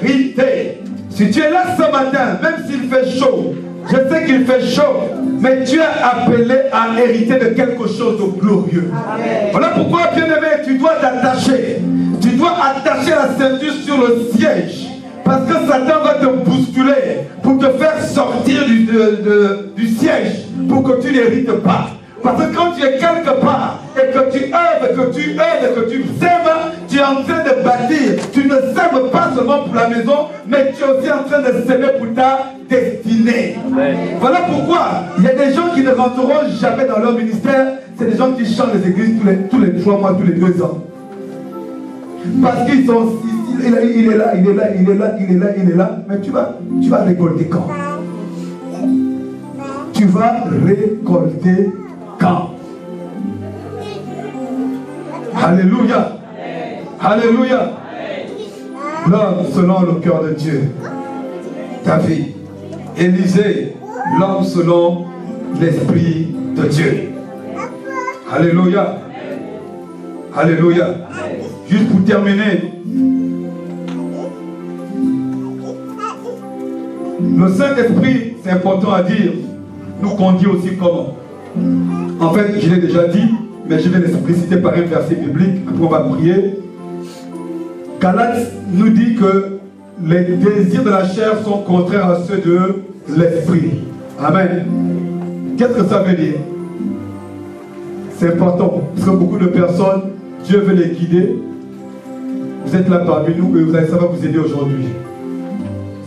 hériter. Si tu es là ce matin, même s'il fait chaud, je sais qu'il fait chaud, mais tu es appelé à hériter de quelque chose de glorieux. Amen. Voilà pourquoi, bien aimé, tu dois t'attacher. Tu dois attacher la ceinture sur le siège. Parce que Satan va te bousculer pour te faire sortir du siège pour que tu n'hérites pas. Parce que quand tu es quelque part et que tu œuvres, que tu sèmes, tu es en train de bâtir. Tu ne sèmes pas seulement pour la maison, mais tu es aussi en train de s'aimer pour ta destinée. Amen. Voilà pourquoi il y a des gens qui ne rentreront jamais dans leur ministère. C'est des gens qui changent les églises tous les 3 mois, tous les 2 ans. Parce qu'ils sont... Il est là. Mais tu vas récolter quand? Tu vas récolter quand? Alléluia. Alléluia. L'homme selon le cœur de Dieu. David. Élisée, l'homme selon l'esprit de Dieu. Alléluia. Alléluia. Juste pour terminer, le Saint-Esprit, c'est important à dire, nous conduit aussi comment? En fait, je l'ai déjà dit, mais je vais l'expliciter par un verset biblique, après on va prier. Galates nous dit que les désirs de la chair sont contraires à ceux de l'esprit. Amen. Qu'est-ce que ça veut dire? C'est important, parce que beaucoup de personnes, Dieu veut les guider. Vous êtes là parmi nous et ça va vous aider aujourd'hui.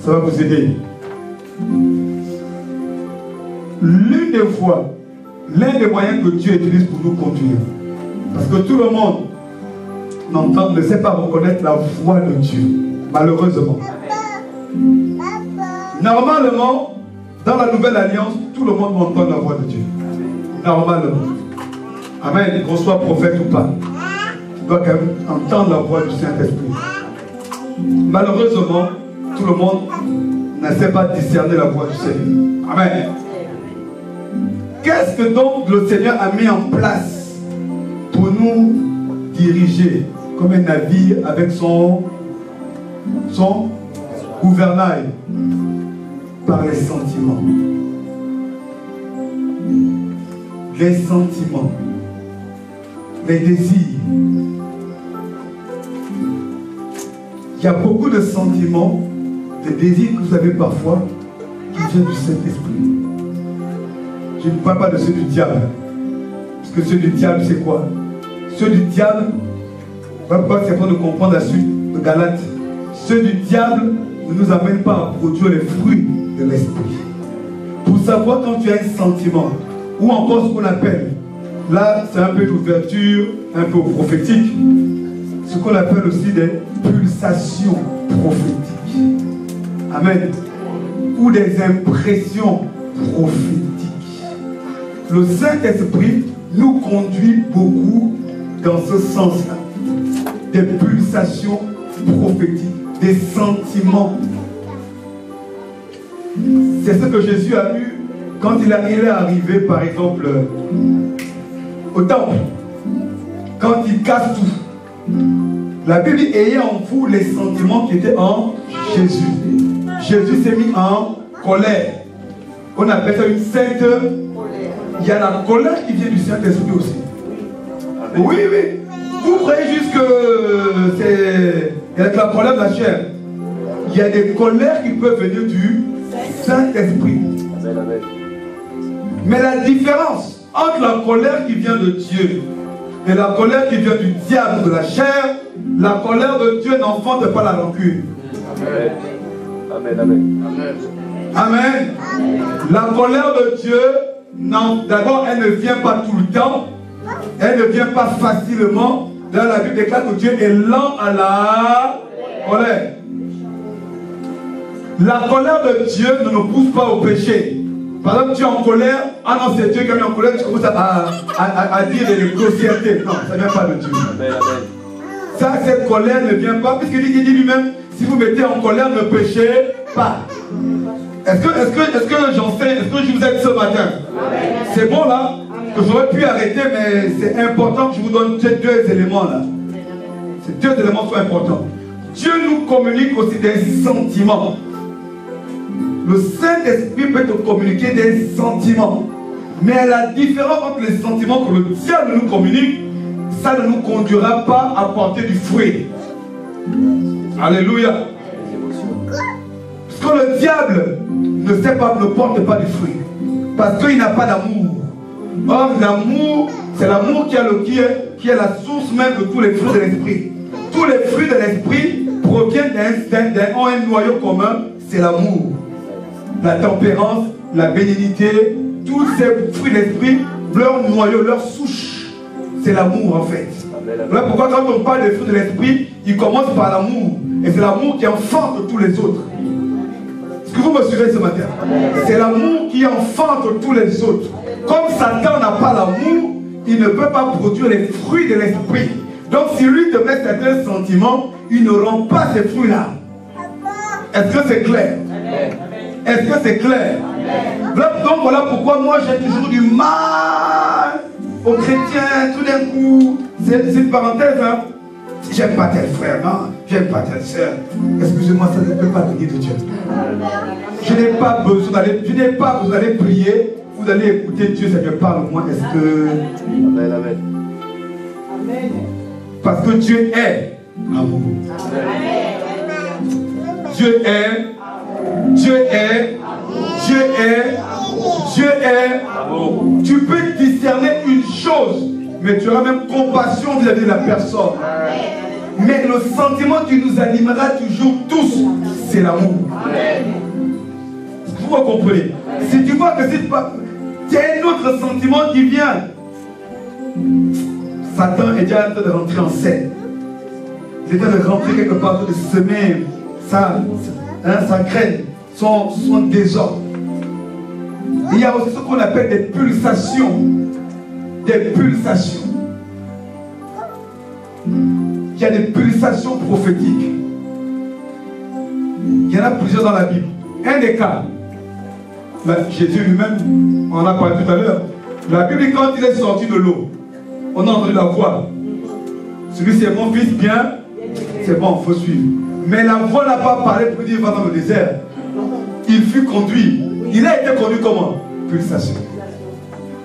Ça va vous aider. L'une des voies, l'un des moyens que Dieu utilise pour nous conduire. Parce que tout le monde ne sait pas reconnaître la voix de Dieu. Malheureusement. Normalement, dans la nouvelle alliance, tout le monde entend la voix de Dieu. Normalement. Amen. Qu'on soit prophète ou pas. Tu dois quand même entendre la voix du Saint-Esprit. Malheureusement, tout le monde ne sait pas discerner la voix du Seigneur. Amen. Qu'est-ce que donc le Seigneur a mis en place pour nous diriger comme un navire avec son gouvernail? par les sentiments. Les sentiments, les désirs. Il y a beaucoup de sentiments, de désirs que vous avez parfois qui viennent du Saint-Esprit. Je ne parle pas de ceux du diable. Parce que ceux du diable, c'est quoi? Ceux du diable, on va pas c'est de comprendre la suite de Galates. Ceux du diable ne nous amènent pas à produire les fruits de l'esprit. Pour savoir quand tu as un sentiment, ou encore ce qu'on appelle, là c'est un peu d'ouverture, un peu prophétique, ce qu'on appelle aussi des pulsations prophétiques. Amen. Ou des impressions prophétiques. Le Saint-Esprit nous conduit beaucoup dans ce sens-là. Des pulsations prophétiques, des sentiments. C'est ce que Jésus a eu quand il est arrivé, par exemple, au temple. Quand il casse tout. La Bible dit, ayez en vous les sentiments qui étaient en Jésus. Jésus s'est mis en colère. On appelle ça une sainte colère. Il y a la colère qui vient du Saint-Esprit aussi. Oui, oui. Vous croyez juste que c'est avec la colère de la chair. Il y a des colères qui peuvent venir du Saint-Esprit. Mais la différence entre la colère qui vient de Dieu et la colère qui vient du diable, de la chair, la colère de Dieu n'enfante pas la rancune. Amen. Amen. Amen. La colère de Dieu, d'abord, elle ne vient pas tout le temps. Elle ne vient pas facilement. Dans la Bible déclare que Dieu est lent à la colère. La colère de Dieu ne nous pousse pas au péché. Par exemple, tu es en colère. Ah non, c'est Dieu qui est en colère. Tu commences à dire des grossièretés. Non, ça ne vient pas de Dieu. Amen. Ça, cette colère ne vient pas. Puisqu'il dit lui-même, si vous mettez en colère, ne péchez pas. Est-ce que j'en sais? Est-ce que je vous aide ce matin? C'est bon là? Que j'aurais pu arrêter, mais c'est important que je vous donne ces deux éléments là. Ces deux éléments sont importants. Dieu nous communique aussi des sentiments. Le Saint-Esprit peut te communiquer des sentiments. Mais la différence entre les sentiments que le diable nous communique, ça ne nous conduira pas à porter du fruit. Alléluia. Parce que le diable ne porte pas du fruit. Parce qu'il n'a pas d'amour. Or, l'amour, c'est l'amour qui est la source même de tous les fruits de l'esprit. Tous les fruits de l'esprit proviennent d'un noyau commun, c'est l'amour. La tempérance, la bénignité, tous ces fruits de l'esprit, leur noyau, leur souche, c'est l'amour en fait. Voilà pourquoi quand on parle des fruits de l'esprit, il commence par l'amour. Et c'est l'amour qui enfante tous les autres. Est-ce que vous me suivez ce matin? C'est l'amour qui enfante tous les autres. Comme Satan n'a pas l'amour, il ne peut pas produire les fruits de l'esprit. Donc si lui te met certains sentiments, il ne rend pas ces fruits-là. Est-ce que c'est clair? Est-ce que c'est clair? Donc voilà pourquoi moi j'ai toujours du mal aux chrétiens tout d'un coup. C'est une parenthèse, hein? J'aime pas tel frère, non? J'aime pas telle soeur. Excusez-moi, ça ne peut pas venir de Dieu. Je n'ai pas besoin d'aller prier. Vous allez écouter Dieu, ça me parle moi. Est-ce que... Amen, amen. Parce que Dieu est amour. Dieu est. Dieu est. Dieu est. Dieu est. Amour. Tu peux discerner une chose, mais tu auras même compassion vis-à-vis de la personne. Mais le sentiment qui nous animera toujours tous, c'est l'amour. Vous comprenez? Si tu vois que c'est pas... Il y a un autre sentiment qui vient. Satan est déjà en train de rentrer en scène. Il est en train de rentrer quelque part, de semer sa graine, son désordre. Il y a aussi ce qu'on appelle des pulsations. Des pulsations. Il y a des pulsations prophétiques. Il y en a plusieurs dans la Bible. Un des cas, Jésus lui-même, on en a parlé tout à l'heure. La Bible, quand il est sorti de l'eau, on a entendu la voix. Celui c'est mon fils, bien, c'est bon, il faut suivre. Mais la voix n'a pas parlé pour dire va dans le désert. il fut conduit. Il a été conduit comment? Pulsation.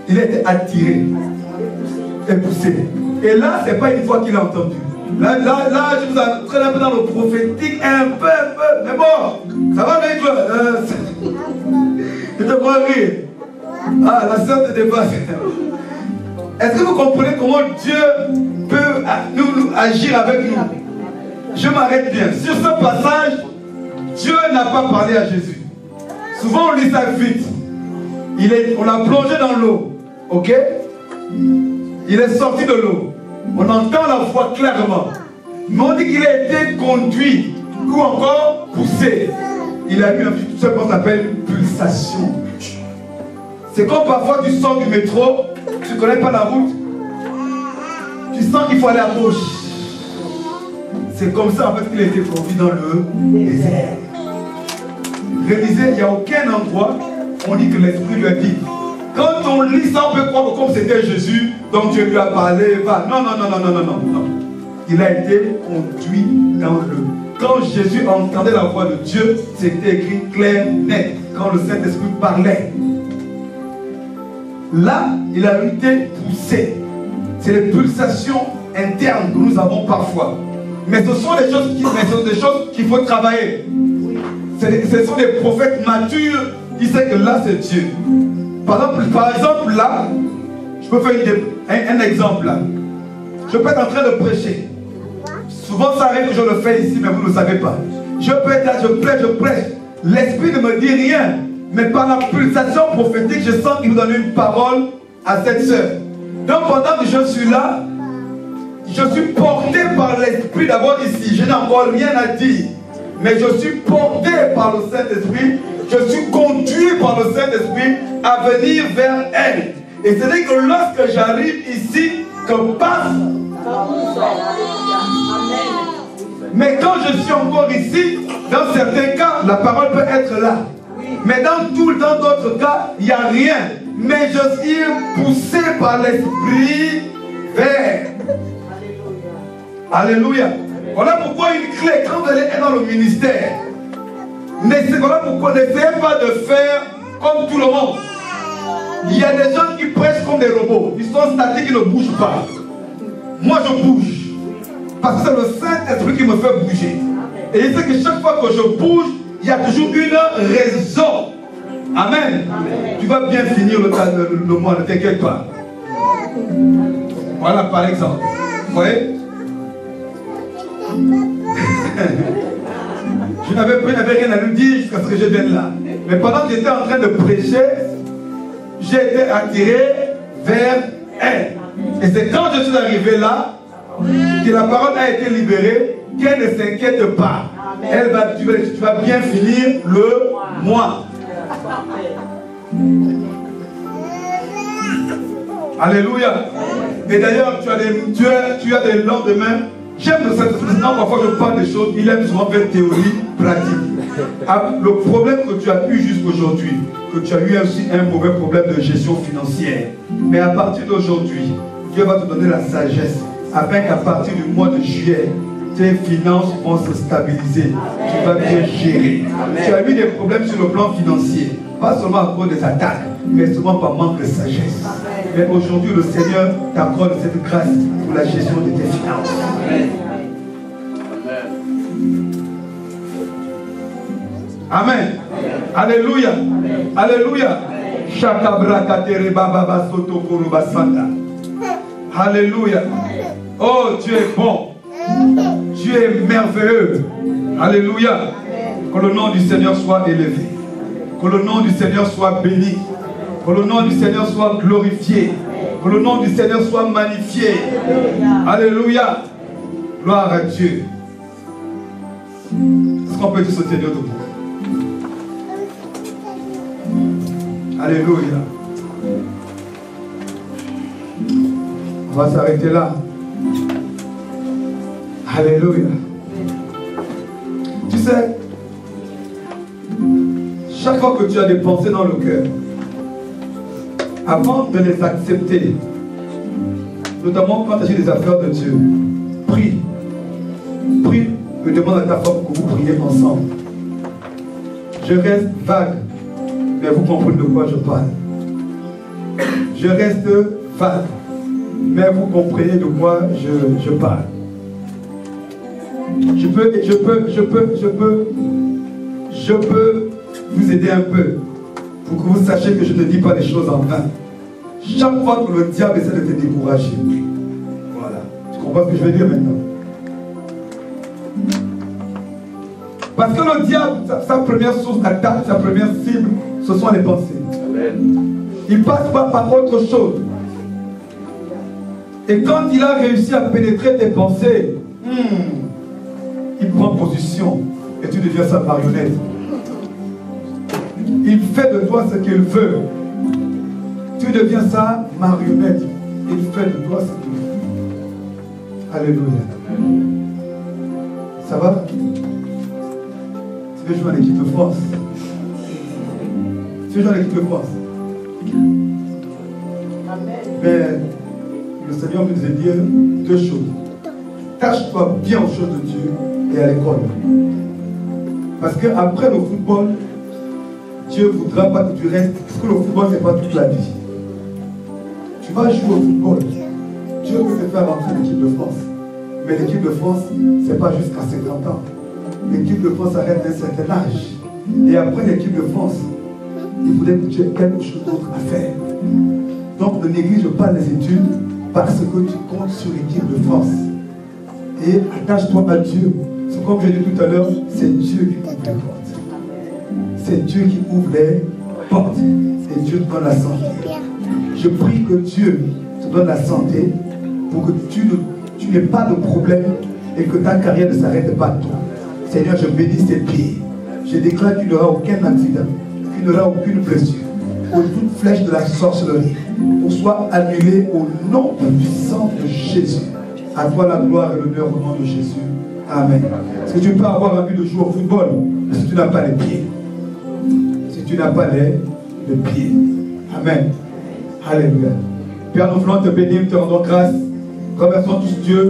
Il a été attiré et poussé. Et là, ce n'est pas une fois qu'il a entendu. Là, je vous entraîne un peu dans le prophétique, un peu, mais bon, ça va avec toi. Je te vois rire. Ah, la sœur de dépasse. Est-ce que vous comprenez comment Dieu peut nous agir avec nous? Je m'arrête bien. Sur ce passage, Dieu n'a pas parlé à Jésus. Souvent on lit ça vite. On l'a plongé dans l'eau. Ok? Il est sorti de l'eau. On entend la voix clairement. Mais on dit qu'il a été conduit ou encore poussé. Il a eu ce qu'on appelle pulsation. C'est comme parfois tu sors du métro, tu ne connais pas la route, tu sens qu'il faut aller à gauche. C'est comme ça en fait qu'il a été conduit dans le désert. Réalisez, il n'y a aucun endroit où on dit que l'Esprit lui a dit. Quand on lit ça, on peut croire que comme c'était Jésus, donc Dieu lui a parlé, va. Non. Il a été conduit dans le. Quand Jésus entendait la voix de Dieu, c'était écrit clair, net. Quand le Saint-Esprit parlait. Là, il a été poussé. C'est les pulsations internes que nous avons parfois. Mais ce sont des choses qu'il faut travailler. Ce sont des prophètes matures qui savent que là, c'est Dieu. Par exemple, là, je peux faire un exemple là. Je peux être en train de prêcher. Souvent, ça arrive que je le fais ici, mais vous ne le savez pas. Je peux être là, je prêche. L'Esprit ne me dit rien. Mais par la pulsation prophétique, je sens qu'il me donne une parole à cette sœur. Donc pendant que je suis là, je suis porté par l'Esprit d'abord ici. Je n'ai encore rien à dire. Mais je suis porté par le Saint-Esprit. Je suis conduit par le Saint-Esprit à venir vers elle. Et c'est-à-dire que lorsque j'arrive ici, que passe. Mais quand je suis encore ici, dans certains cas, la parole peut être là. Mais dans d'autres cas, il n'y a rien. Mais je suis poussé par l'Esprit vers. Alléluia. Voilà pourquoi une clé, quand vous allez être dans le ministère, voilà pourquoi n'essayez pas de faire comme tout le monde. Il y a des gens qui prêchent comme des robots. Ils sont statiques, ils ne bougent pas. Moi, je bouge. Parce que c'est le Saint-Esprit qui me fait bouger. Et il sait que chaque fois que je bouge, il y a toujours une raison. Amen. Tu vas bien finir le mois, ne t'inquiète pas. Voilà par exemple. Vous voyez? Je n'avais rien à lui dire jusqu'à ce que je vienne là. Mais pendant que j'étais en train de prêcher, j'ai été attiré vers elle. Et c'est quand je suis arrivé là que la parole a été libérée, qu'elle ne s'inquiète pas. Tu vas bien finir le mois. Alléluia. Et d'ailleurs, tu as des lendemains. J'aime le Saint-Esprit. Parfois je parle des choses, il aime souvent faire théorie, pratique. Le problème que tu as eu jusqu'aujourd'hui, que tu as eu aussi un mauvais problème de gestion financière. Mais à partir d'aujourd'hui, Dieu va te donner la sagesse, afin qu'à partir du mois de juillet, tes finances vont se stabiliser. Amen. Tu vas bien gérer. Amen. Tu as eu des problèmes sur le plan financier, pas seulement à cause des attaques, mais seulement par manque de sagesse. Amen. Mais aujourd'hui, le Seigneur t'accorde cette grâce pour la gestion de tes finances. Amen. Amen. Alléluia. Alléluia. Alléluia. Oh, Dieu est bon. Dieu est merveilleux. Alléluia. Que le nom du Seigneur soit élevé. Que le nom du Seigneur soit béni. Que le nom du Seigneur soit glorifié. Que le nom du Seigneur soit magnifié. Alléluia. Gloire à Dieu. Est-ce qu'on peut tous se tenir debout? Alléluia. On va s'arrêter là. Alléluia. Tu sais, chaque fois que tu as des pensées dans le cœur, avant de les accepter, notamment quand tu as des affaires de Dieu, prie. Prie et demande à ta femme que vous priez ensemble. Je reste vague, mais vous comprenez de quoi je parle. Je reste vague, mais vous comprenez de quoi je parle. Je peux vous aider un peu pour que vous sachiez que je ne dis pas les choses en vain. Chaque fois que le diable essaie de te décourager, voilà. Tu comprends ce que je veux dire maintenant? Parce que le diable, sa première source d'attaque, sa première cible, ce sont les pensées. Amen. Il passe pas par autre chose. Et quand il a réussi à pénétrer tes pensées, il prend position et tu deviens sa marionnette. Il fait de toi ce qu'il veut. Tu deviens sa marionnette. Il fait de toi ce qu'il veut. Alléluia. Ça va? Tu veux jouer à l'équipe de France? Tu veux jouer à l'équipe de France? Mais le Seigneur nous a dit deux choses. Cache-toi bien aux choses de Dieu et à l'école. Parce qu'après le football, Dieu ne voudra pas que tu restes. Parce que le football, ce n'est pas toute la vie. Tu vas jouer au football. Dieu veut te faire rentrer l'équipe de France. Mais l'équipe de France, ce n'est pas jusqu'à 50 ans. L'équipe de France arrête d'un certain âge. Et après l'équipe de France, il voulait que tu aies quelque chose d'autre à faire. Donc ne néglige pas les études parce que tu comptes sur l'équipe de France. Et attache-toi à Dieu. C'est comme j'ai dit tout à l'heure, c'est Dieu qui ouvre les portes. C'est Dieu qui ouvre les portes. Et Dieu te donne la santé. Je prie que Dieu te donne la santé pour que tu n'aies pas de problème et que ta carrière ne s'arrête pas de toi. Seigneur, je bénis tes pieds. Je déclare qu'il n'y aura aucun accident, qu'il n'y aura aucune blessure. Pour toute flèche de la sorcellerie, pour soit annulée au nom puissant de Jésus. À toi la gloire et l'honneur au nom de Jésus. Amen. Est-ce que tu peux avoir envie de jouer au football si tu n'as pas les pieds? Si tu n'as pas les pieds. Amen. Alléluia. Père, nous voulons te bénir, te rendons grâce. Remercions tous Dieu.